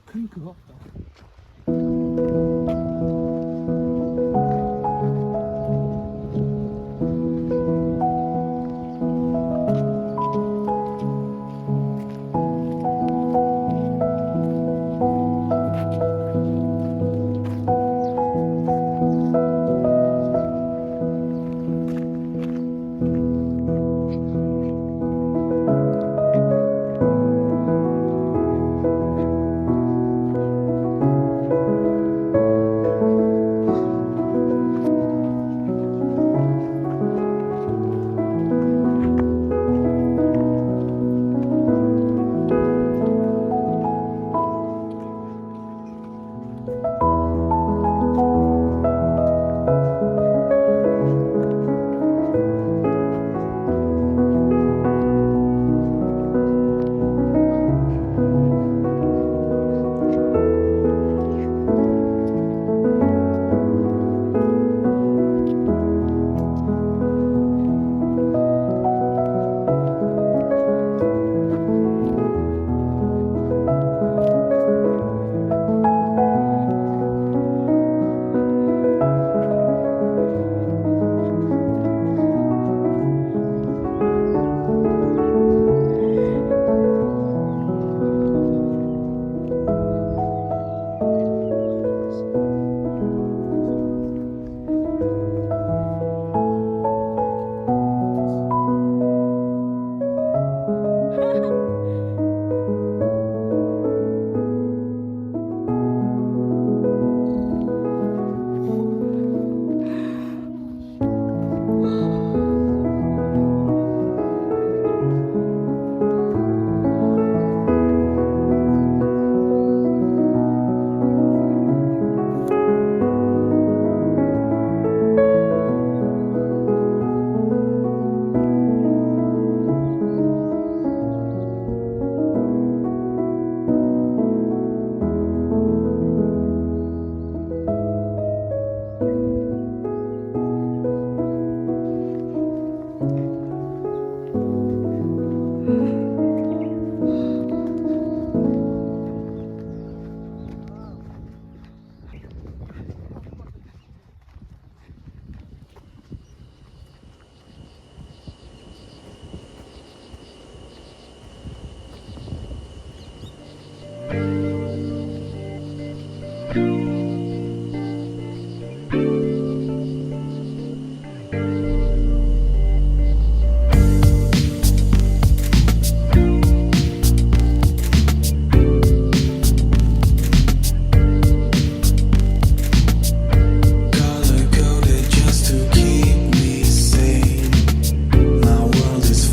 큰 그거?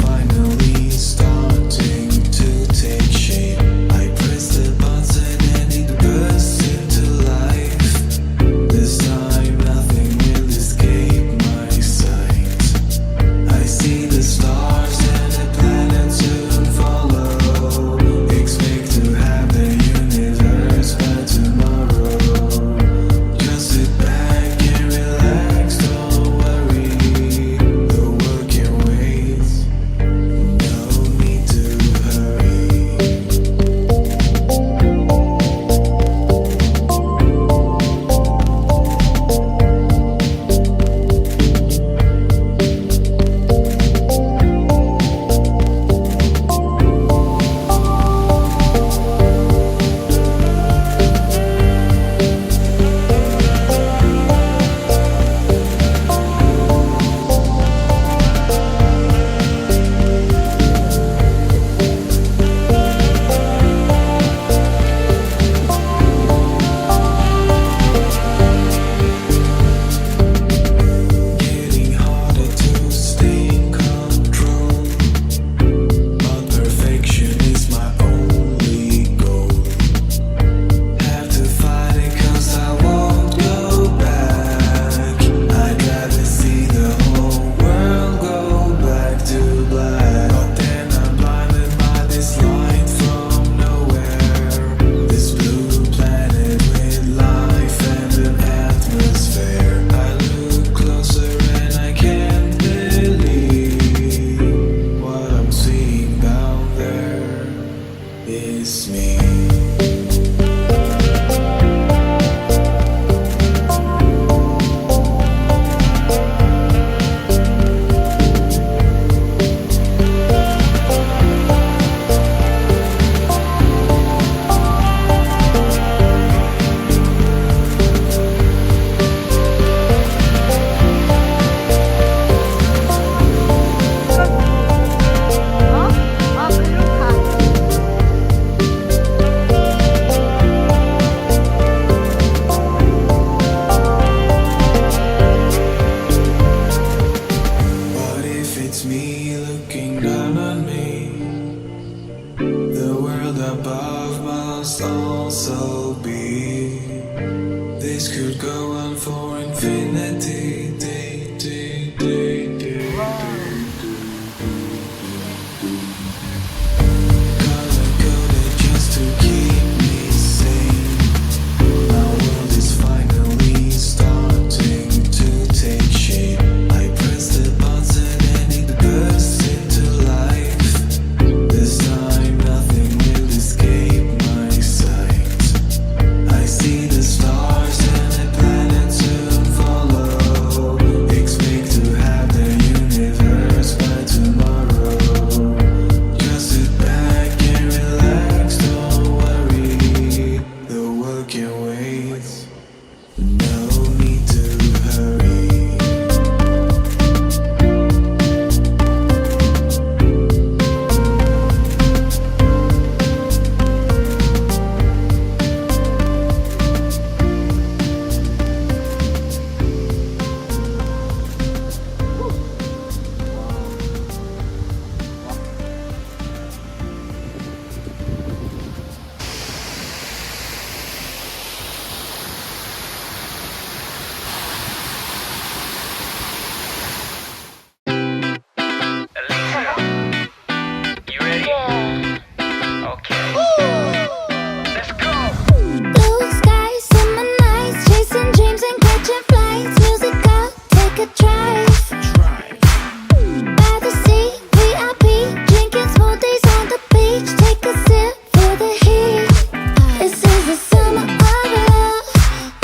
Finally starting to take shape. I press the button. It's me. Above must also be. This could go on for infinity. Color coded just to keep me sane. My world is finally starting to take shape. I press the button and it bursts into life. This time nothing will escape my sight. I see the stars and the planets soon follow. Expect to have the universe by tomorrow. Just sit back and relax, don't worry. The world can wait. No need to hurry. You ready? Okay. Let's go. Blue skies, summer nights, chasing dreams and catching flights. Music up, take a drive. By the sea, VIP, drinking smoothies on the beach. Take a sip, feel the heat. This is the summer of love,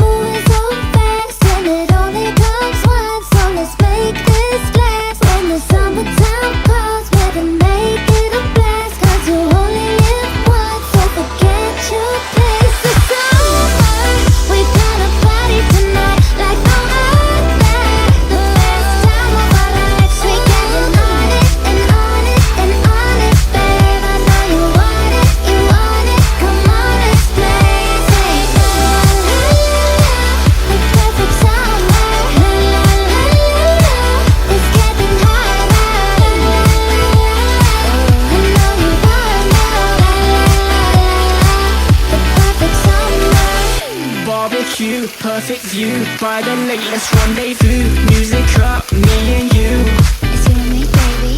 moving so fast, and it only comes once. So let's make this last. When the summertime comes, better make it a blast. 'Cause you only live once, so forget your place. The summer, we gonna party tonight like no other. The best time of our lives. We getting on it and on it and on it, babe. I know you want it, you want it. Come on, let's play. Say la la la la, the perfect summer. La la la la, it's getting hotter. La la la la, I know you want it. La la la la, the perfect summer. Barbecue, perfect view. By the lake, let's rendezvous. Music up, me and you. It's you and me, baby.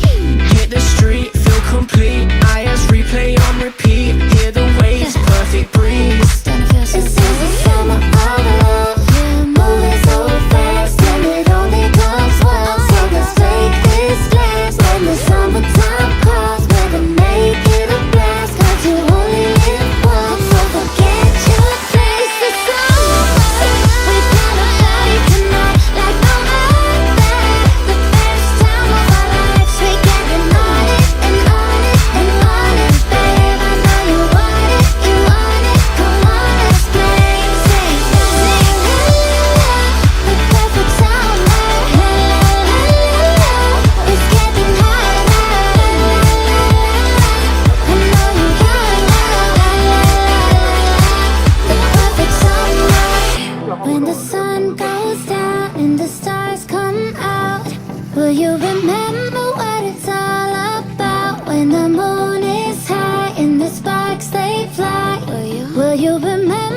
Hit the street, feel complete. Eyes replay on repeat. Hear the waves, perfect breeze. Starting to feel so This is the summer of love, moving so fast, and it only comes once. So let's take this last. When the summertime comes, better make it a blast. 'Cause you only live once, so forget your place. The summer, we gonna party tonight like no other. The best time of our lives. We getting on it and on it and on it, babe. I know you want it, you want it. Come on, let's play. Sing la la la la, the perfect summer. La la la la, it's getting hotter. La la la la, I know you want it. La la la la, the perfect summer. When the sun goes down and the stars come out, will you remember what it's all about? When the moon is high and the sparks they fly, will you remember?